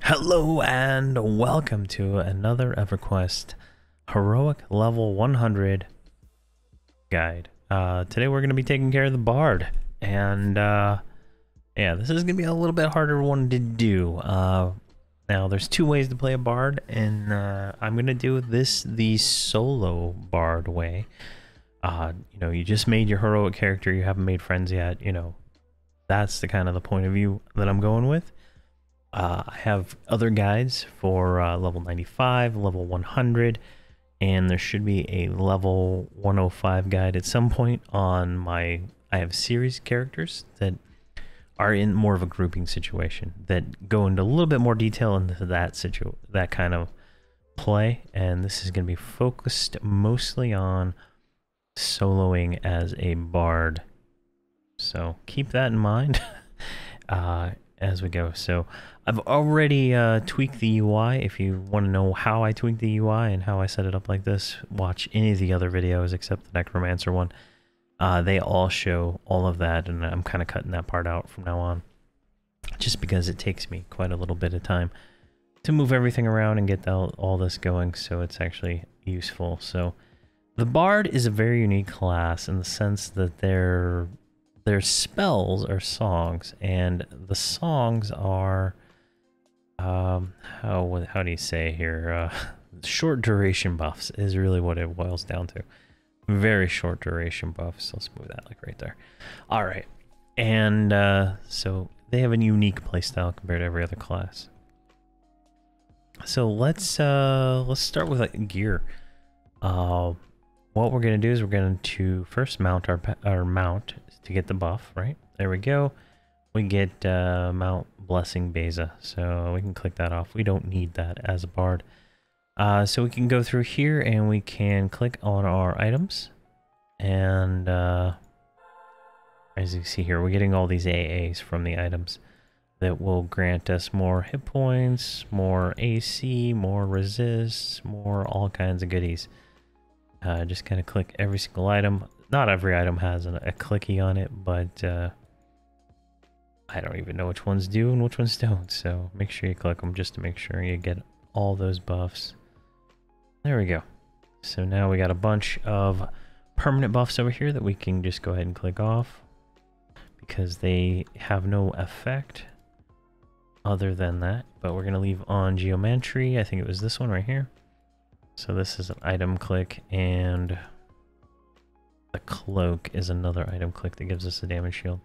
Hello and welcome to another Everquest Heroic Level 100 guide. Today we're going to be taking care of the Bard, and yeah, this is going to be a little bit harder one to do. Now there's two ways to play a Bard, and I'm going to do this the solo Bard way. You just made your heroic character, you haven't made friends yet, that's the kind of the point of view that I'm going with. I have other guides for level 95, level 100, and there should be a level 105 guide at some point on my... I have series characters that are in more of a grouping situation that go into a little bit more detail into that kind of play, and this is going to be focused mostly on soloing as a bard. So keep that in mind as we go. So I've already tweaked the UI. If you want to know how I tweaked the UI and how I set it up like this, watch any of the other videos except the Necromancer one. They all show all of that, and I'm kind of cutting that part out from now on, just because it takes me quite a little bit of time to move everything around and get all this going, so it's actually useful. So the Bard is a very unique class in the sense that their spells are songs, and the songs are how do you say here, short duration buffs is really what it boils down to. Very short duration buffs. Let's move that like right there. All right, and so they have a unique playstyle compared to every other class. So let's start with like gear. What we're gonna do is we're going to first mount our mount to get the buff. Right there we go. We get Mount Blessing Beza, so we can click that off. We don't need that as a bard. So we can go through here and we can click on our items, and as you see here, we're getting all these AAs from the items that will grant us more hit points, more AC, more resist, more all kinds of goodies. Just kind of click every single item. Not every item has a clicky on it, but I don't even know which ones do and which ones don't, so make sure you click them just to make sure you get all those buffs. There we go. So now we got a bunch of permanent buffs over here that we can just go ahead and click off, because they have no effect other than that. But we're going to leave on Geometry. I think it was this one right here. So this is an item click, and the cloak is another item click that gives us a damage shield.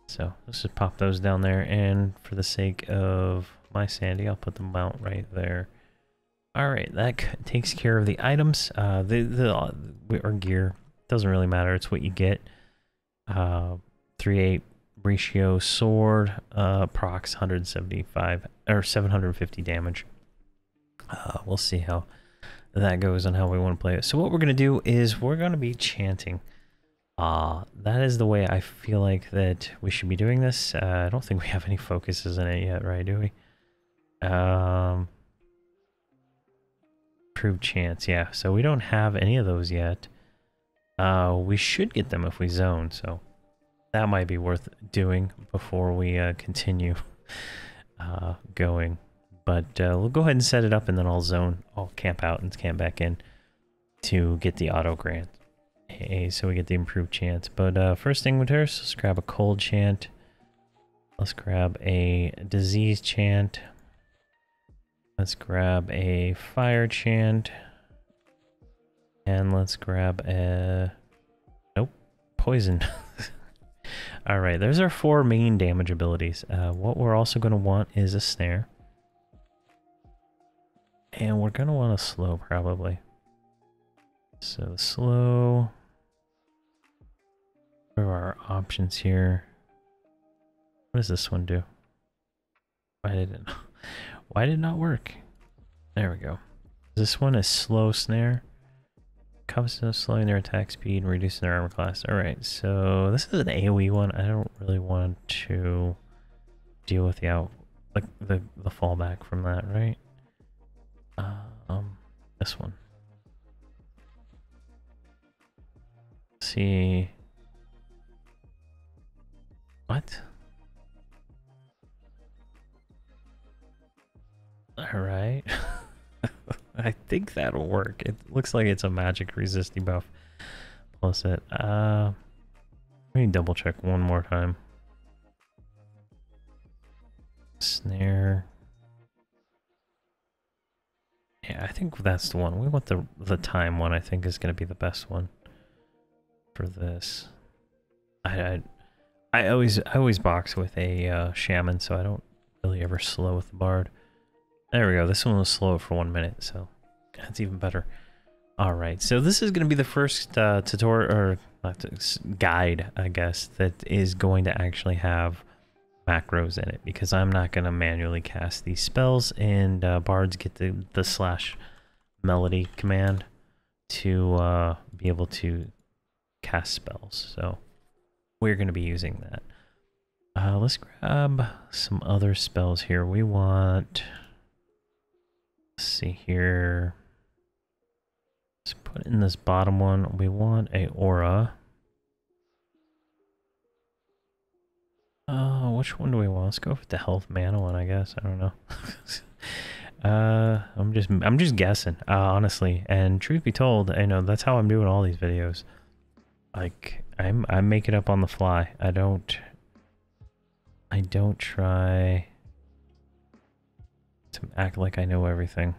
So let's just pop those down there, and for the sake of my sanity, I'll put the mount right there. All right, that takes care of the items. Our gear doesn't really matter; it's what you get. 3/8 ratio sword, procs 175 or 750 damage. We'll see how that goes and how we want to play it. So what we're gonna do is we're gonna be chanting. That is the way I feel like that we should be doing this. I don't think we have any focuses in it yet, right? Do we? Improved chance, yeah. So we don't have any of those yet. We should get them if we zone, so that might be worth doing before we continue going. But we'll go ahead and set it up, and then I'll zone. I'll camp out and camp back in to get the auto grant. So we get the improved chance. But first thing with her, so let's grab a cold chant. Let's grab a disease chant. Let's grab a fire chant. And let's grab a... Nope. Poison. Alright, there's our 4 main damage abilities. What we're also going to want is a snare. And we're going to want a slow, probably. So slow. What are our options here? What does this one do? Why did it not work? There we go. This one is slow snare. Comes to slowing their attack speed and reducing their armor class. Alright, so this is an AoE one. I don't really want to deal with the fallback from that, right? This one. See. What? All right. I think that'll work. It looks like it's a magic resist debuff. Plus it. Let me double check one more time. Snare. Yeah, I think that's the one. We want the time one. I think is going to be the best one for this. I always box with a shaman, so I don't really ever slow with the bard. There we go. This one was slow for 1 minute, so that's even better. All right, so this is going to be the first tutorial or guide, I guess, that is going to actually have macros in it, because I'm not going to manually cast these spells, and bards get the slash melody command to be able to cast spells. So we're going to be using that. Let's grab some other spells here. We want, let's see here. Let's put in this bottom one. We want a aura. Which one do we want? Let's go with the health mana one, I guess. I don't know. I'm just guessing, honestly. And truth be told, I know that's how I'm doing all these videos. Like I make it up on the fly. I don't try to act like I know everything.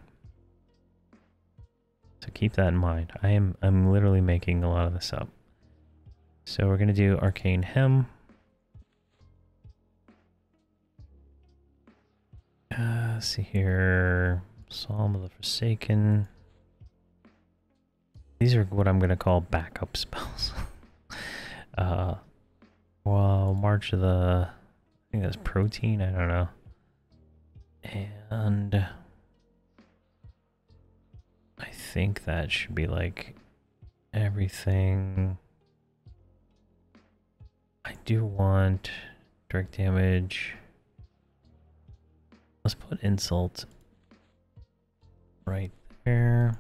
So keep that in mind. I'm literally making a lot of this up. So we're gonna do Arcane Hem. Let's see here. Psalm of the Forsaken. These are what I'm gonna call backup spells. Well, March of the, I think that's Protein, I don't know. And I think that should be like everything. I do want direct damage. Let's put Insult right there.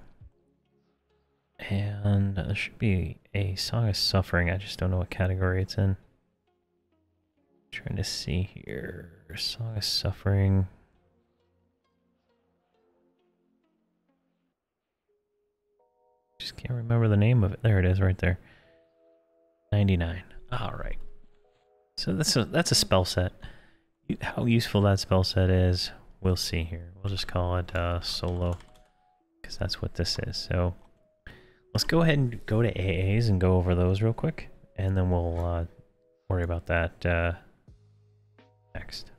And there should be a Song of Suffering. I just don't know what category it's in. Trying to see here. Song of Suffering. Just can't remember the name of it. There it is right there. 99. Alright. So that's a spell set. How useful that spell set is, we'll see here. We'll just call it solo, because that's what this is. So let's go ahead and go to AAs and go over those real quick, and then we'll worry about that next.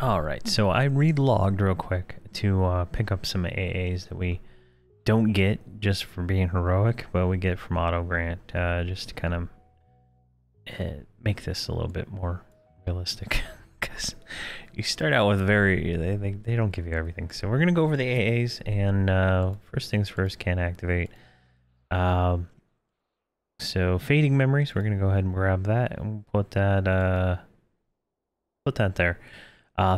Alright, so I relogged real quick to pick up some AAs that we don't get just for being heroic, but we get from Auto Grant, just to kind of make this a little bit more realistic. Because you start out with they don't give you everything. So we're going to go over the AAs, and first things first, can activate. So Fading Memories, we're going to go ahead and grab that, and we'll put that there.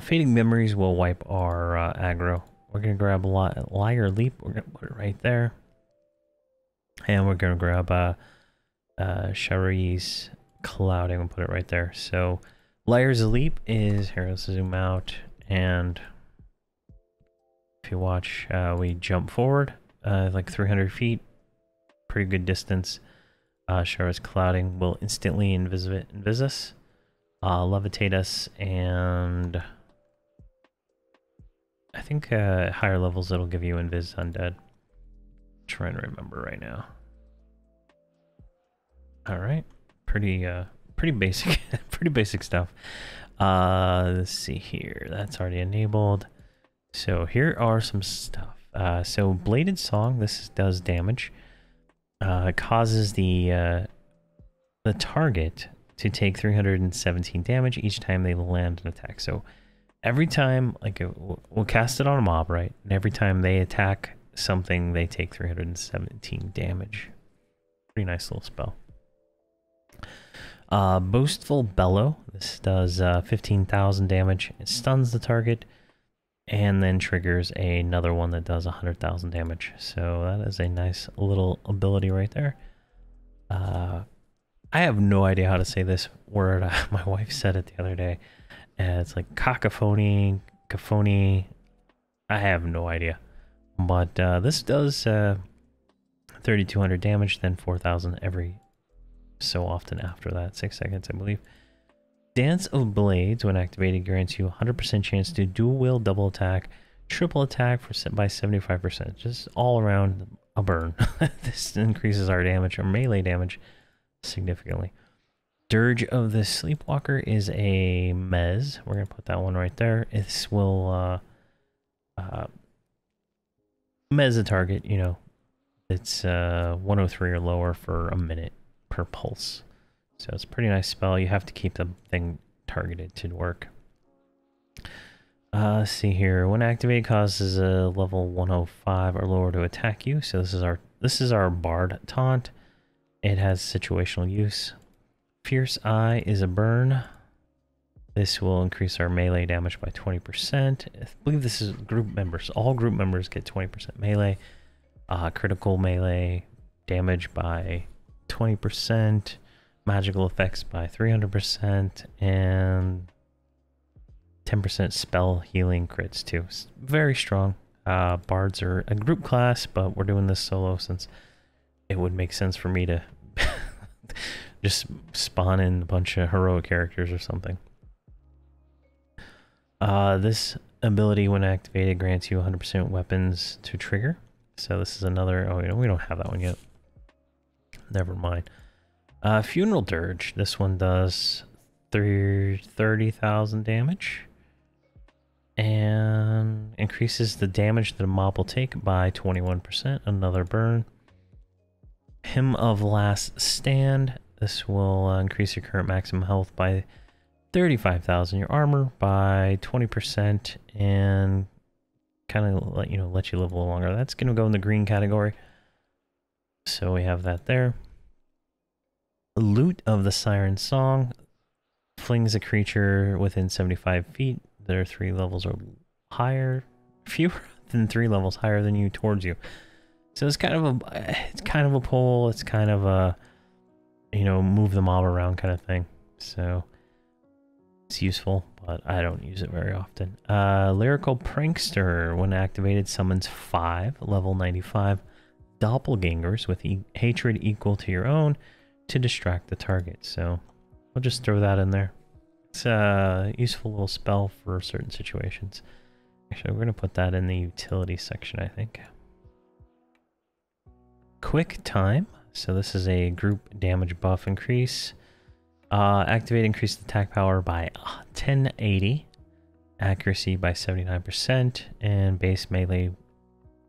Fading Memories will wipe our aggro. We're going to grab Liar Leap, we're going to put it right there. And we're going to grab Shari's Clouding, we'll put it right there. So Liar's Leap is, here, let's zoom out, and if you watch, we jump forward like 300 feet, pretty good distance. Shara's Clouding will instantly invis us, levitate us, and I think at higher levels it'll give you invis undead. I'm trying to remember right now. All right, pretty basic, pretty basic stuff. Let's see here. That's already enabled. So here are some stuff. So Bladed Song. This does damage. It causes the target to take 317 damage each time they land an attack. So every time, like, we'll cast it on a mob, right? And every time they attack something, they take 317 damage. Pretty nice little spell. Boastful Bellow. This does 15,000 damage. It stuns the target, and then triggers another one that does 100,000 damage. So that is a nice little ability right there. I have no idea how to say this word. My wife said it the other day, It's like cacophony. I have no idea. But this does 3,200 damage, then 4,000 every so often after that. 6 seconds, I believe. Dance of Blades, when activated, grants you 100% chance to dual wield, double attack, triple attack by 75%. Just all around a burn. This increases our damage, our melee damage, significantly. Dirge of the Sleepwalker is a mez. We're going to put that one right there. This will mez a target, you know. It's 103 or lower for a minute per pulse. So it's a pretty nice spell. You have to keep the thing targeted to work. Let's see here. When activated, causes a level 105 or lower to attack you. So this is our Bard taunt. It has situational use. Fierce Eye is a burn. This will increase our melee damage by 20%. I believe this is group members. All group members get 20% melee. Critical melee damage by 20%. Magical effects by 300%. And 10% spell healing crits too. It's very strong. Bards are a group class, but we're doing this solo since it would make sense for me to just spawn in a bunch of heroic characters or something. This ability, when activated, grants you 100% weapons to trigger. So this is another... Oh, we don't have that one yet. Never mind. Funeral Dirge. This one does 30,000 damage. And increases the damage that a mob will take by 21%. Another burn. Hymn of Last Stand. This will increase your current maximum health by 35,000. Your armor by 20%, and kind of let you live a little longer. That's gonna go in the green category. So we have that there. Loot of the Siren Song flings a creature within 75 feet. There are 3 levels or higher, fewer than 3 levels higher than you towards you. So it's kind of a pull. It's kind of a, move the mob around kind of thing. So it's useful, but I don't use it very often. Lyrical Prankster, when activated, summons 5 level 95 doppelgangers with hatred equal to your own to distract the target. So I'll just throw that in there. It's a useful little spell for certain situations. Actually, we're going to put that in the utility section, I think. Quick Time. So this is a group damage buff increase. Activate increased attack power by 1080. Accuracy by 79%. And base melee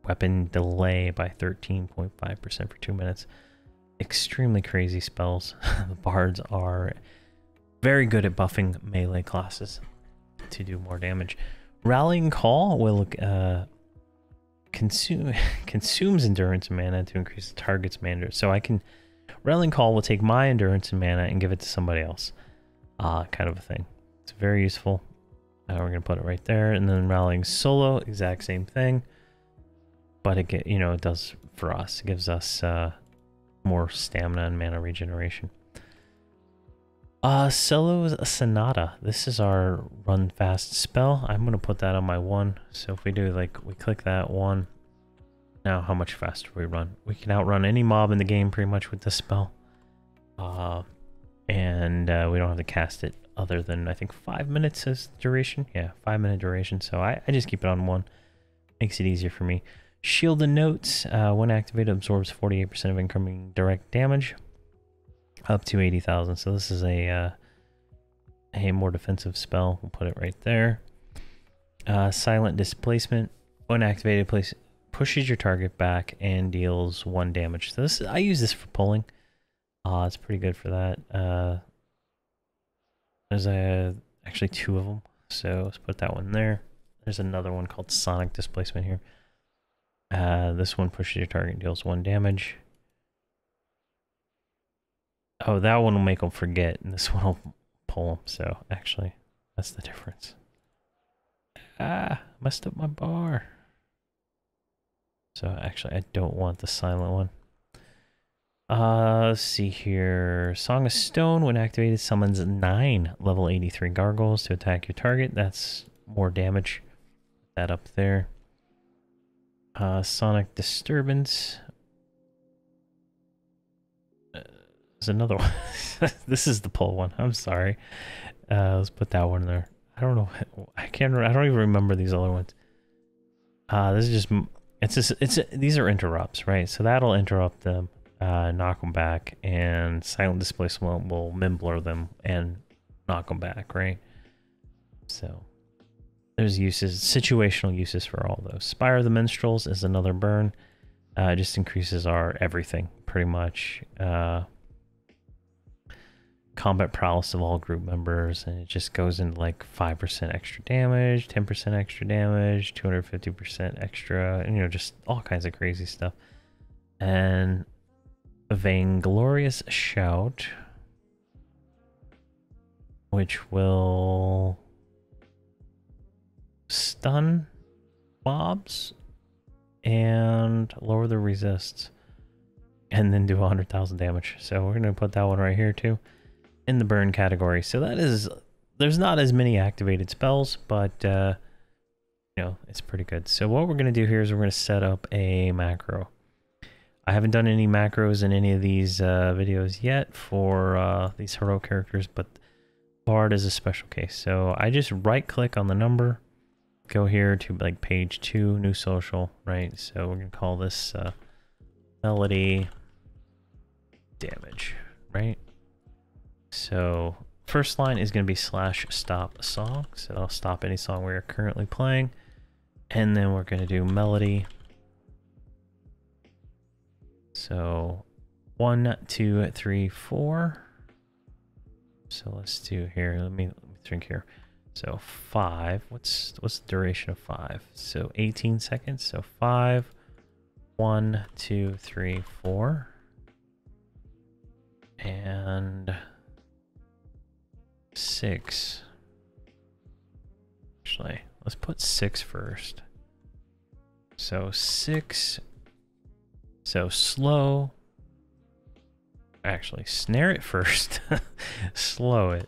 weapon delay by 13.5% for 2 minutes. Extremely crazy spells. The bards are very good at buffing melee classes to do more damage. Rallying Call will consumes endurance and mana to increase the target's mana. So I can... Rallying Call will take my endurance and mana and give it to somebody else. Kind of a thing. It's very useful. We're going to put it right there. And then Rallying Solo, exact same thing. But it does for us. It gives us more stamina and mana regeneration. Celo's Sonata. This is our run fast spell. I'm going to put that on my 1. So if we do, we click that 1. Now, how much faster we run? We can outrun any mob in the game pretty much with this spell. And we don't have to cast it other than, I think, 5 minutes as duration. Yeah, 5-minute duration. So I just keep it on 1. Makes it easier for me. Shield and Notes. When activated, absorbs 48% of incoming direct damage. Up to 80,000. So this is a more defensive spell. We'll put it right there. Silent Displacement. When activated, pushes your target back and deals 1 damage. So I use this for pulling. It's pretty good for that. There's actually 2 of them. So let's put that one there. There's another one called Sonic Displacement here. This one pushes your target and deals 1 damage. Oh, that one will make them forget, and this one will pull them. So, actually, that's the difference. Messed up my bar. So, actually, I don't want the silent one. Let's see here. Song of Stone, when activated, summons 9 level 83 gargoyles to attack your target. That's more damage. Put that up there. Sonic Disturbance. There's another one. This is the pull one. I'm sorry. Let's put that one there. I don't know. I don't even remember these other ones. This is just. These are interrupts, right? So that'll interrupt them. Knock them back, and silent displacement will blur them and knock them back, right? So there's uses, situational uses for all those. Spire of the Minstrels is another burn. It just increases our everything, pretty much. Combat prowess of all group members, and it just goes into like 5% extra damage, 10% extra damage, 250% extra, and just all kinds of crazy stuff. And Vainglorious Shout, which will stun mobs and lower the resists, and then do 100,000 damage. So we're gonna put that one right here too, in the burn category. So that is, there's not as many activated spells, but it's pretty good. So what we're gonna do here is we're gonna set up a macro. I haven't done any macros in any of these videos yet for these hero characters, but Bard is a special case. So I just right click on the number, go here to like page 2, new social, right? So we're gonna call this melody damage, right? So first line is gonna be /stop song. So I'll stop any song we are currently playing. And then we're gonna do melody. So 1, 2, 3, 4. So let's do here. Let me think here. So 5. What's the duration of 5? So 18 seconds. So 5, 1, 2, 3, 4, and 6. Actually, let's put 6 first. So 6. So slow, actually snare it first, slow it,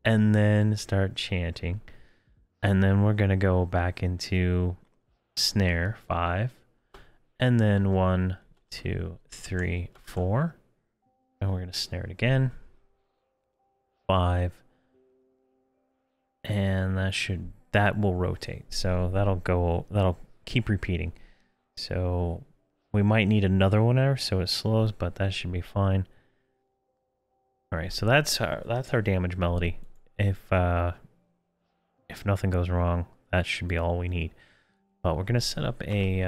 and then start chanting. And then we're gonna go back into snare 5, and then 1, 2, 3, 4, and we're gonna snare it again, 5, and that will rotate. So that'll keep repeating. So we might need another one there, so it slows, but that should be fine. All right, so that's our damage melody. If nothing goes wrong, that should be all we need. But we're gonna set up a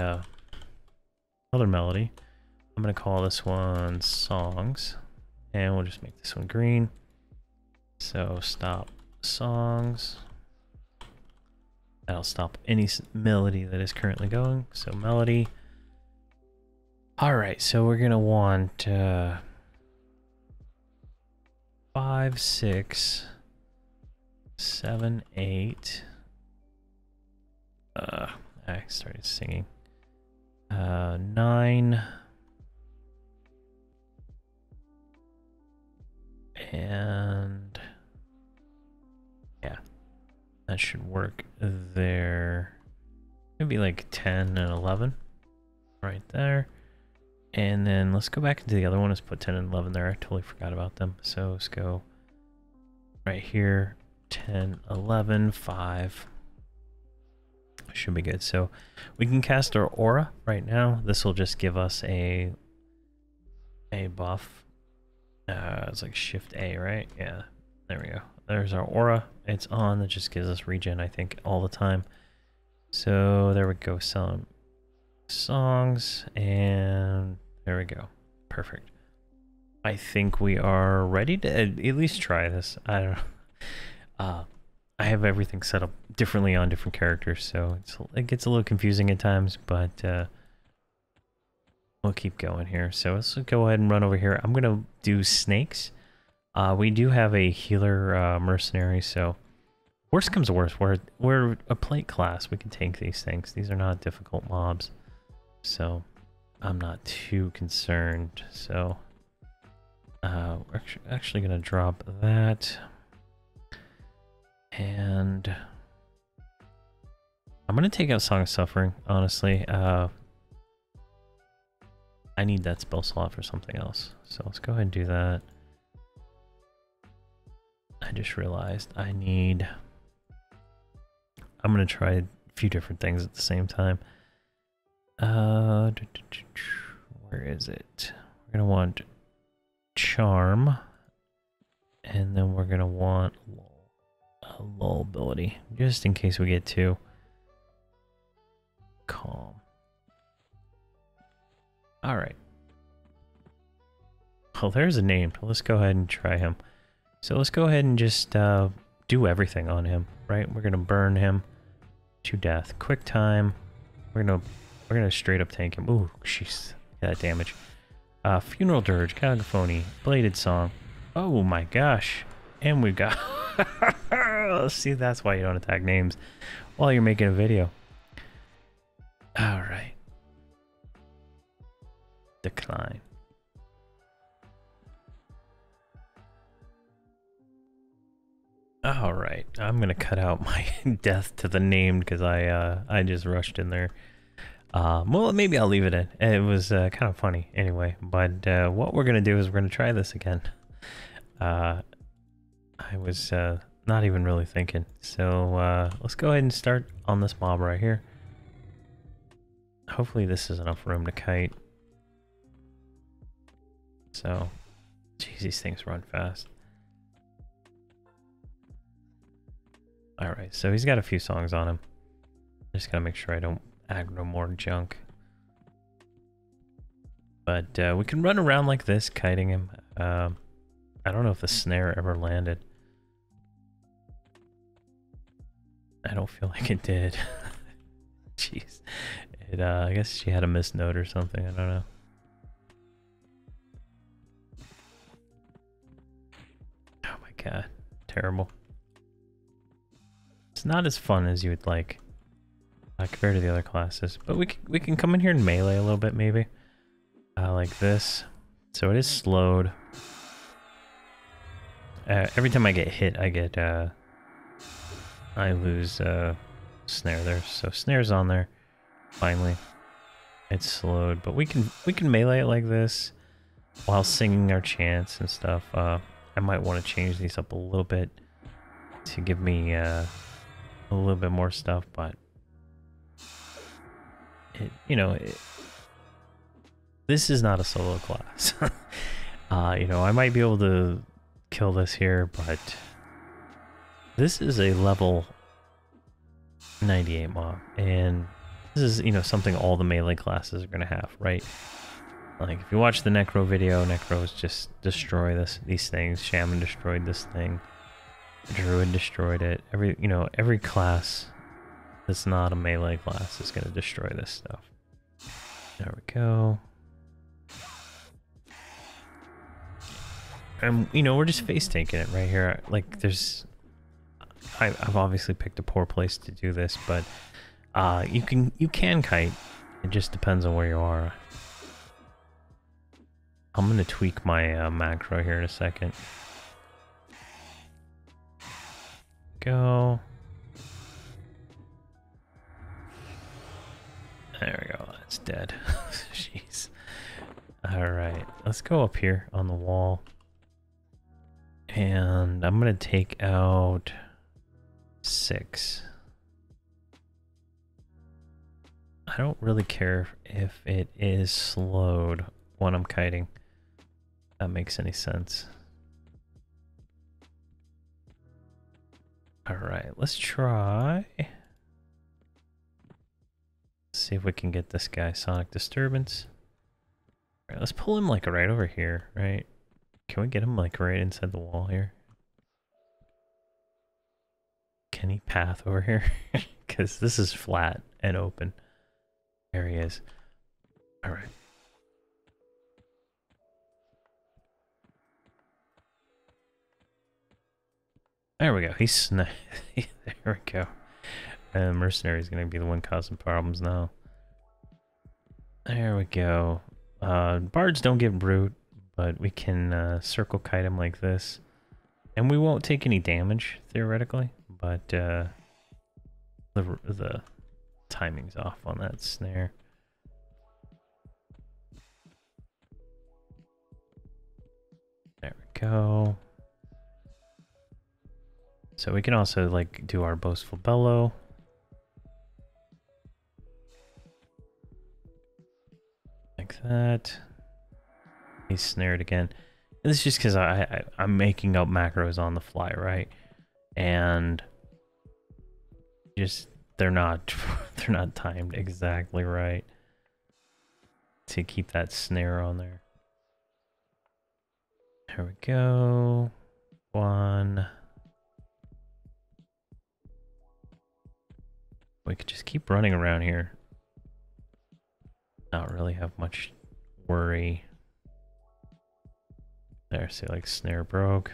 another melody. I'm gonna call this one songs, and we'll just make this one green. So stop songs. That'll stop any melody that is currently going. So melody. All right, so we're gonna want 5, 6, 7, 8. I started singing. 9, and yeah, that should work there. Maybe like 10 and 11 right there. And then let's go back into the other one. Let's put 10 and 11 there. I totally forgot about them. So let's go right here. 10, 11, 5. Should be good. So we can cast our aura right now. This will just give us a buff. It's like Shift A, right? Yeah. There we go. There's our aura. It's on. That just gives us regen, I think, all the time. So there we go. Some songs, and there we go. Perfect. I think we are ready to at least try this. I don't know. I have everything set up differently on different characters, so it gets a little confusing at times, but we'll keep going here. So let's go ahead and run over here. I'm going to do snakes. We do have a healer mercenary, so worst comes to worst, we're a plate class. We can tank these things. These are not difficult mobs, so I'm not too concerned. So We're actually gonna drop that. And I'm gonna take out Song of Suffering, honestly. I need that spell slot for something else. So let's go ahead and do that. I just realized I'm gonna try a few different things at the same time. Where is it? We're gonna want Charm, and then we're gonna want a lull ability, just in case we get too calm. All right. Oh, there's a name. Let's go ahead and try him. So let's go ahead and just do everything on him, right? We're gonna burn him to death. Quick time. We're gonna straight up tank him. Ooh, jeez, that damage. Funeral Dirge, Caliphony, Bladed Song. Oh my gosh. And we've got... See, that's why you don't attack names while you're making a video. Alright. Decline. Alright, I'm gonna cut out my death to the named because I just rushed in there. Well, maybe I'll leave it in. It was kind of funny anyway. But what we're gonna do is we're gonna try this again. I was not even really thinking. So let's go ahead and start on this mob right here. Hopefully this is enough room to kite. So, geez, these things run fast. Alright, so he's got a few songs on him. Just gotta make sure I don't aggro more junk. But we can run around like this, kiting him. I don't know if the snare ever landed. I don't feel like it did. Jeez. I guess she had a missed note or something, I don't know. Oh my god, terrible. It's not as fun as you would like, compared to the other classes. But we can come in here and melee a little bit, maybe. Like this. So it is slowed. Every time I get hit, I lose snare there. So snare's on there. Finally, it's slowed. But we can melee it like this while singing our chants and stuff. I might want to change these up a little bit to give me a little bit more stuff, but this is not a solo class. I might be able to kill this here, but this is a level 98 mob, and this is, something all the melee classes are gonna have, right? Like, if you watch the Necro video, Necros just destroy these things. Shaman destroyed this thing. Druid destroyed it. Every class that's not a melee class is gonna destroy this stuff. There we go. And we're just face tanking it right here. Like, I've obviously picked a poor place to do this, but you can kite. It just depends on where you are. I'm gonna tweak my macro here in a second. Go. There we go. That's dead. Jeez. All right, let's go up here on the wall, and I'm gonna take out 6. I don't really care if it is slowed when I'm kiting. If that makes any sense. All right, let's try. See if we can get this guy Sonic Disturbance. All right, let's pull him like right over here, right? Can we get him like right inside the wall here? Can he path over here? Because this is flat and open. There he is. All right. There we go. He's there we go. Mercenary's gonna be the one causing problems now. There we go. Bards don't get brute, but we can circle kite him like this. And we won't take any damage, theoretically, but the timing's off on that snare. There we go. So we can also like do our boastful bellow. Like that. He's snared again. And this is just because I'm making up macros on the fly, right? And just they're not timed exactly right to keep that snare on there. There we go. One. We could just keep running around here. Not really have much worry. There, see, like snare broke.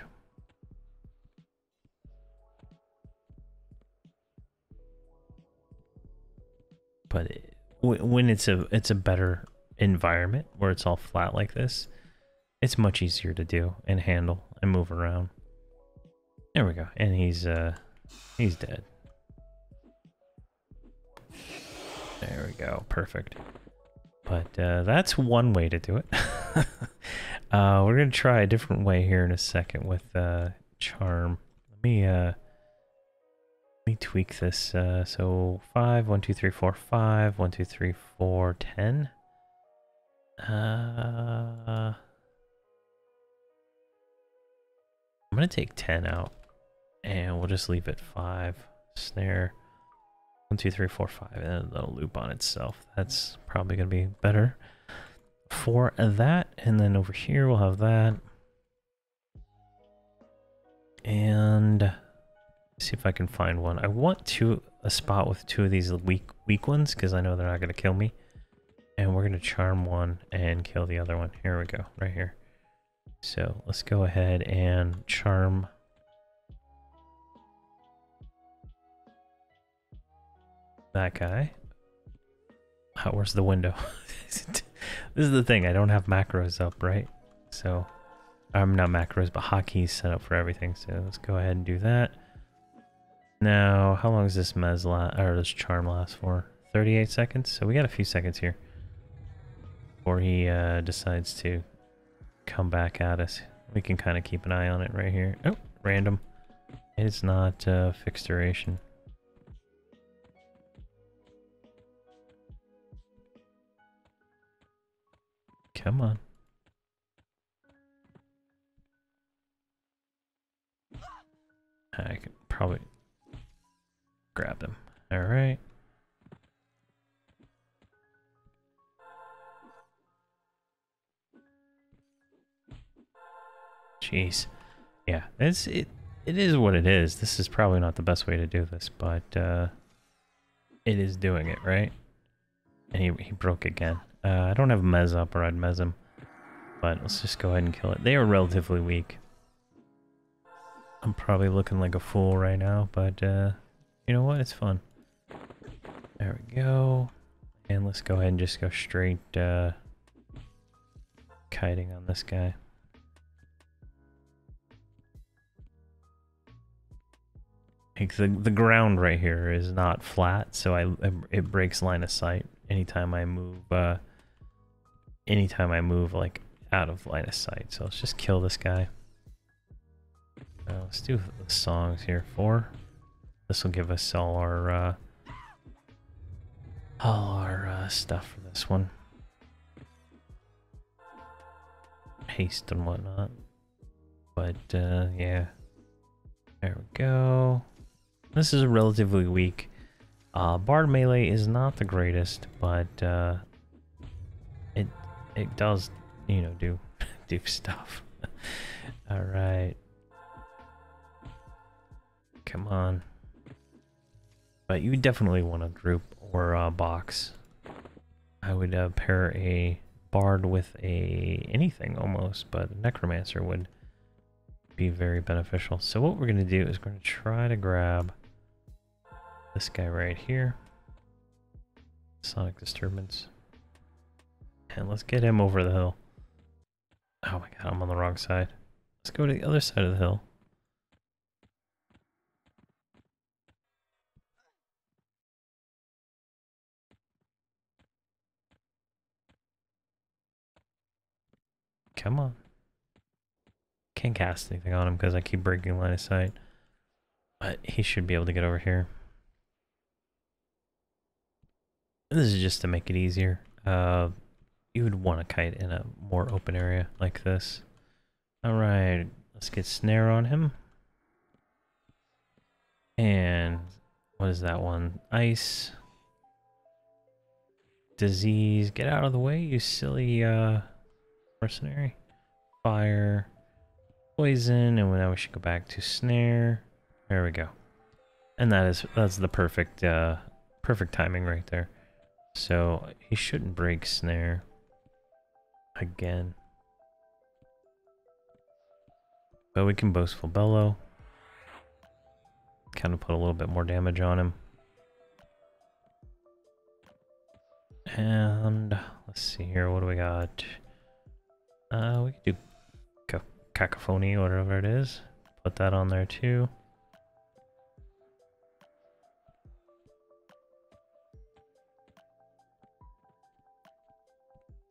But when it's a better environment where it's all flat like this, it's much easier to do and handle and move around. There we go, and he's dead. There we go, perfect. But that's one way to do it. We're gonna try a different way here in a second with charm. Let me tweak this. So 5, 1, 2, 3, 4, 5, 1, 2, 3, 4, 10. I'm gonna take 10 out, and we'll just leave it 5. Snare. 1, 2, 3, 4, 5, and it'll loop on itself. That's probably gonna be better for that. And then over here we'll have that. And see if I can find one. I want a spot with 2 of these weak ones because I know they're not gonna kill me. And we're gonna charm one and kill the other one. Here we go, right here. So let's go ahead and charm. That guy. Where's the window? This is the thing, I don't have macros up, right? So, I'm not macros, but hotkeys set up for everything. So let's go ahead and do that. Now, how long does this this charm last for? 38 seconds? So we got a few seconds here before he decides to come back at us. We can kind of keep an eye on it right here. Oh, random. It's not fixed duration. Come on. I could probably grab him. All right. Jeez. Yeah, it is what it is. This is probably not the best way to do this, but it is doing it, right? And he broke again. I don't have Mez up, or I'd Mez him. But let's just go ahead and kill it. They are relatively weak. I'm probably looking like a fool right now, but you know what? It's fun. There we go. And let's go ahead and just go straight kiting on this guy. Like the ground right here is not flat, so it breaks line of sight anytime I move. Anytime I move like out of line of sight. So let's just kill this guy. Let's do the songs here. 4. This will give us all our stuff for this one. Haste and whatnot. But yeah. There we go. This is a relatively weak. Bard melee is not the greatest, but it does, you know, do stuff. All right. Come on. But you definitely want to group or box. I would pair a bard with anything almost, but a necromancer would be very beneficial. So what we're going to do is we're going to try to grab this guy right here. Sonic disturbance. And let's get him over the hill. Oh my god, I'm on the wrong side. Let's go to the other side of the hill. Come on. Can't cast anything on him because I keep breaking line of sight. But he should be able to get over here. This is just to make it easier. You would want to kite in a more open area like this. Alright, let's get snare on him. And what is that one? Ice. Disease. Get out of the way, you silly mercenary. Fire. Poison. And now we should go back to snare. There we go. And that's the perfect perfect timing right there. So he shouldn't break snare again. But we can boastful bellow. Kind of put a little bit more damage on him. And let's see here, what do we got? We could do cacophony, whatever it is. Put that on there too.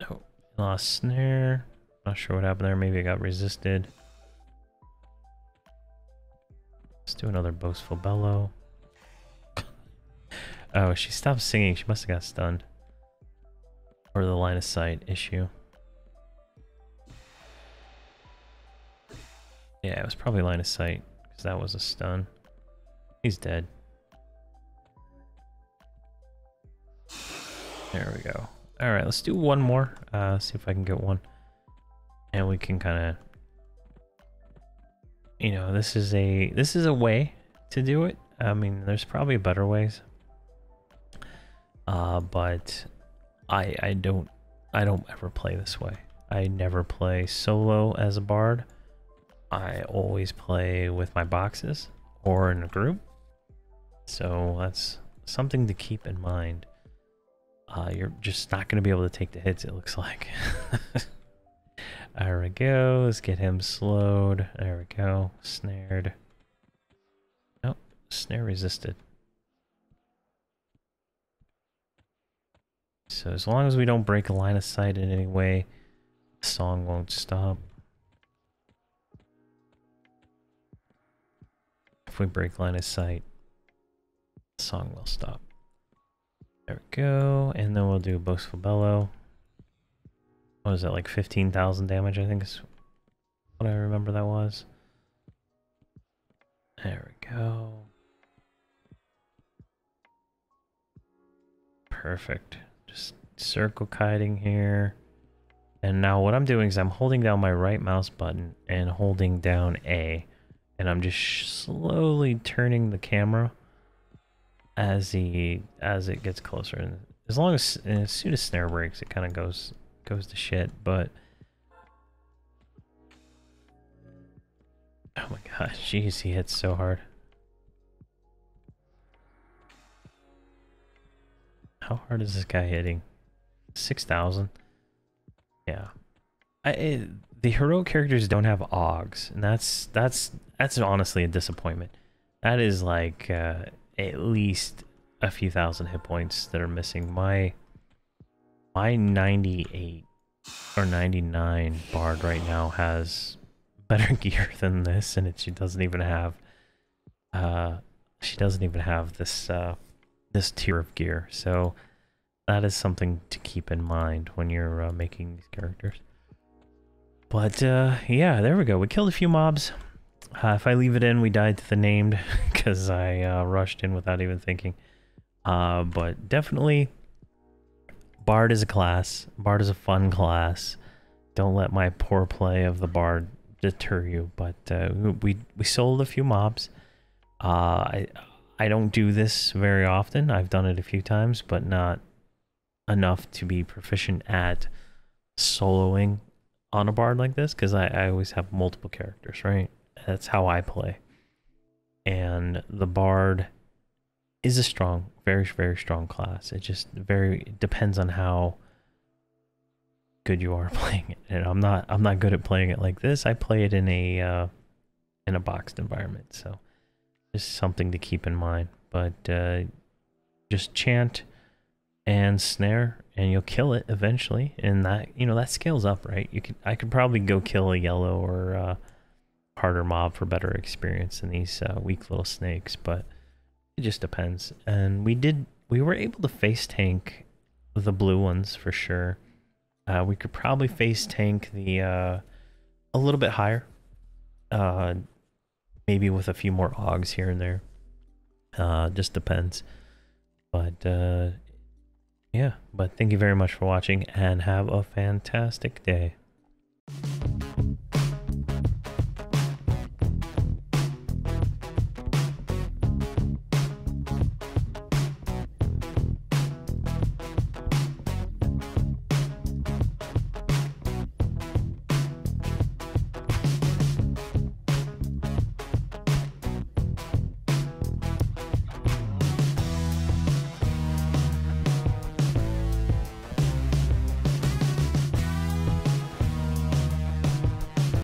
Oh, lost snare. Not sure what happened there. Maybe it got resisted. Let's do another boastful bellow. Oh, she stopped singing. She must have got stunned. Or the line of sight issue. Yeah, it was probably line of sight, because that was a stun. He's dead. There we go. Alright, let's do one more. See if I can get one. And we can kind of... You know, this is a way to do it. I mean, there's probably better ways. But I don't ever play this way. I never play solo as a bard. I always play with my boxes or in a group. So that's something to keep in mind. You're just not going to be able to take the hits, it looks like. There we go. Let's get him slowed. There we go. Snared. Nope. Snare resisted. So as long as we don't break a line of sight in any way, the song won't stop. If we break line of sight, the song will stop. There we go. And then we'll do boastful bellow. What was that, like 15,000 damage, I think is what I remember that was. There we go. Perfect. Just circle kiting here. And now what I'm doing is I'm holding down my right mouse button and holding down A. And I'm just slowly turning the camera as it gets closer. And as soon as snare breaks, it kind of goes to shit. But oh my gosh, jeez, he hits so hard. How hard is this guy hitting? 6,000. Yeah. The heroic characters don't have Augs, and that's honestly a disappointment. That is like at least a few thousand hit points that are missing. My 98 or 99 bard right now has better gear than this, and she doesn't even have this tier of gear. So that is something to keep in mind when you're making these characters. But yeah, there we go. We killed a few mobs. If I leave it in, we died to the named because I rushed in without even thinking. But definitely, Bard is a class. Bard is a fun class. Don't let my poor play of the Bard deter you. But we sold a few mobs. I don't do this very often. I've done it a few times, but not enough to be proficient at soloing on a Bard like this, because I always have multiple characters, right? That's how I play. And the Bard is a strong, very, very strong class. It just depends on how good you are playing it. And I'm not good at playing it like this. I play it in a boxed environment, so just something to keep in mind. But just chant and snare and you'll kill it eventually, and that, you know, that scales up, right? I could probably go kill a yellow or harder mob for better experience than these weak little snakes, but it just depends. And we were able to face tank the blue ones for sure. We could probably face tank the a little bit higher, maybe with a few more augs here and there. Just depends. But yeah, but thank you very much for watching and have a fantastic day.